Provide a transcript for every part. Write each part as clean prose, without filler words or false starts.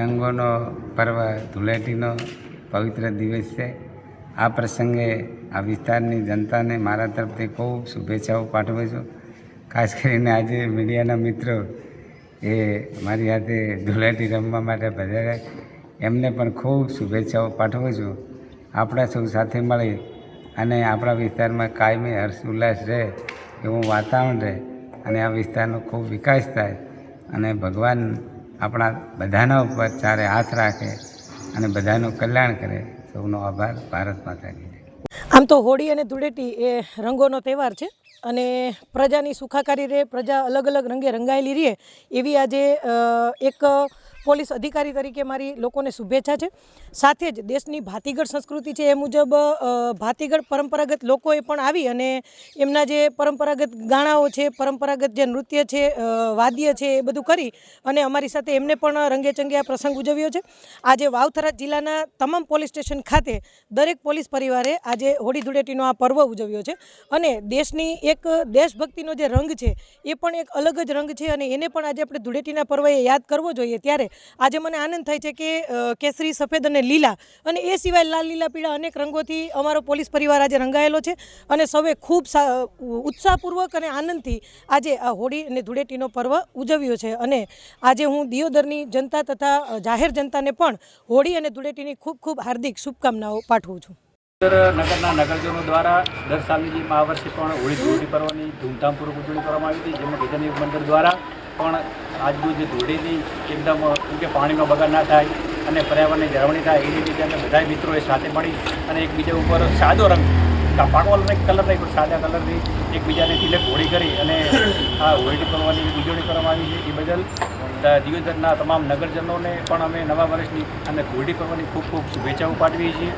રંગોનો પર્વ ધૂળેટીનો પવિત્ર દિવસ છે. આ પ્રસંગે આ વિસ્તારની જનતાને મારા તરફથી ખૂબ શુભેચ્છાઓ પાઠવું છું. ખાસ કરીને આજે મીડિયાના મિત્રો એ મારી સાથે ધૂળેટી રમવા માટે પધાર્યા, એમને પણ ખૂબ શુભેચ્છાઓ પાઠવું છું. આપણા સૌ સાથે મળી અને આપણા વિસ્તારમાં કાયમી હર્ષ ઉલ્લાસ રહે એવું વાતાવરણ રહે અને આ વિસ્તારનો ખૂબ વિકાસ થાય અને ભગવાન આપણા બધાના ઉપર ચારે હાથ રાખે અને બધાનું કલ્યાણ કરે. સૌનો આભાર. ભારત માતા કી જય. આમ તો હોળી અને ધૂળેટી એ રંગોનો તહેવાર છે અને પ્રજાની સુખાકારી રહે, પ્રજા અલગ અલગ રંગે રંગાયેલી રહે એવી આજે એક પોલીસ અધિકારી તરીકે મારી લોકોને શુભેચ્છા છે. સાથે જ દેશની ભાતીગળ સંસ્કૃતિ છે એ મુજબ ભાતીગળ પરંપરાગત લોકોએ પણ આવી અને એમના જે પરંપરાગત ગાણાઓ છે, પરંપરાગત જે નૃત્ય છે, વાદ્ય છે એ બધું કરી અને અમારી સાથે એમને પણ રંગેચંગે આ પ્રસંગ ઉજવ્યો છે. આજે વાવ-થરાદ જિલ્લાના તમામ પોલીસ સ્ટેશન ખાતે દરેક પોલીસ પરિવારે આજે હોળી ધૂળેટીનો આ પર્વ ઉજવ્યો છે અને દેશની એક દેશભક્તિનો જે રંગ છે એ પણ એક અલગ જ રંગ છે અને એને પણ આજે આપણે ધૂળેટીના પર્વએ યાદ કરવો જોઈએ. ત્યારે આજે મને આનંદ થાય છે કે કેસરી, સફેદ અને લીલા અને એ સિવાય લાલ, લીલા, પીળા અનેક રંગોથી અમારો પોલીસ પરિવાર આજે રંગાયેલો છે અને સૌએ ખૂબ ઉત્સાહપૂર્વક અને આનંદથી આજે આ હોળી અને ધૂળેટીનો પર્વ ઉજવ્યો છે. અને આજે હું દિયોદરની જનતા તથા જાહેર જનતાને પણ હોળી અને ધૂળેટીની ખૂબ ખૂબ હાર્દિક શુભકામનાઓ પાઠવું છું. નગરના નગરજનો દ્વારા દર સાલની જેમ આ વર્ષે પણ હોળી ધૂળેટી પર્વની ધૂમધામપૂર્વક ઉજવણી કરવામાં આવી હતી, જેમાં ગીતાની મંડળ દ્વારા પણ આજનું જે ધૂળેટી એકદમ કે પાણીનો બગાડ ના થાય અને પર્યાવરણની જાળવણી થાય એની રીતે અમે બધા મિત્રોએ સાથે મળી અને એકબીજા ઉપર સાદો રંગ, પાકો કલર નહીં પણ સાદા કલરની એકબીજાને તિલક હોળી કરી અને આ હોળી પર્વની ઉજવણી કરવામાં આવી છે. એ બદલ દિયોદરના તમામ નગરજનોને પણ અમે નવા વર્ષની અને હોળી પર્વની ખૂબ ખૂબ શુભેચ્છાઓ પાઠવીએ છીએ.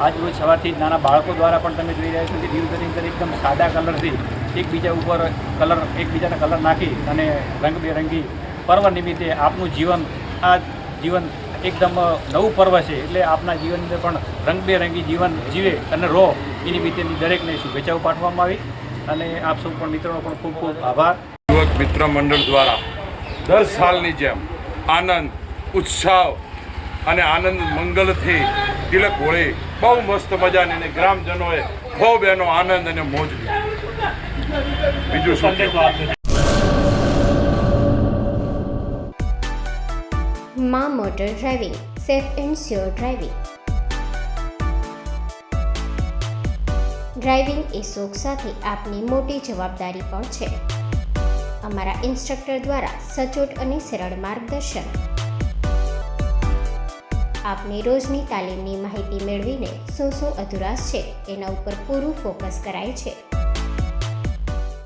આજ રોજ સવારથી નાના બાળકો દ્વારા પણ તમે જોઈ રહ્યા છો કે દિયોદરની અંદર એકદમ સાદા કલરથી એકબીજાને કલર નાખી અને રંગબેરંગી પર્વ નિમિત્તે આપનું જીવન, આ જીવન એકદમ નવું પર્વ છે એટલે આપના જીવનની અંદર પણ રંગબેરંગી જીવન જીવે અને રહો એ નિમિત્તેની દરેકને શુભેચ્છાઓ પાઠવવામાં આવી અને આપ સૌ પણ મિત્રોનો પણ ખૂબ ખૂબ આભાર. યુવક મિત્ર મંડળ દ્વારા દર સાલની જેમ આનંદ, ઉત્સાહ અને આનંદ મંગલથી તિલક હોળી બહુ મસ્ત મજાની અને ગ્રામજનોએ ખૂબ એનો આનંદ અને મોજ લીધો. બીજું શું માં motor driving, safe and sure driving. Driving એ શોખ સાથે આપની મોટી જવાબદારી પણ છે. અમારા ઇન્સ્ટ્રક્ટર દ્વારા સચોટ અને સરળ માર્ગદર્શન. આપની રોજની તાલીમની માહિતી મેળવીને શું અધુરાશ છે એના ઉપર પૂરું ફોકસ કરાય છે.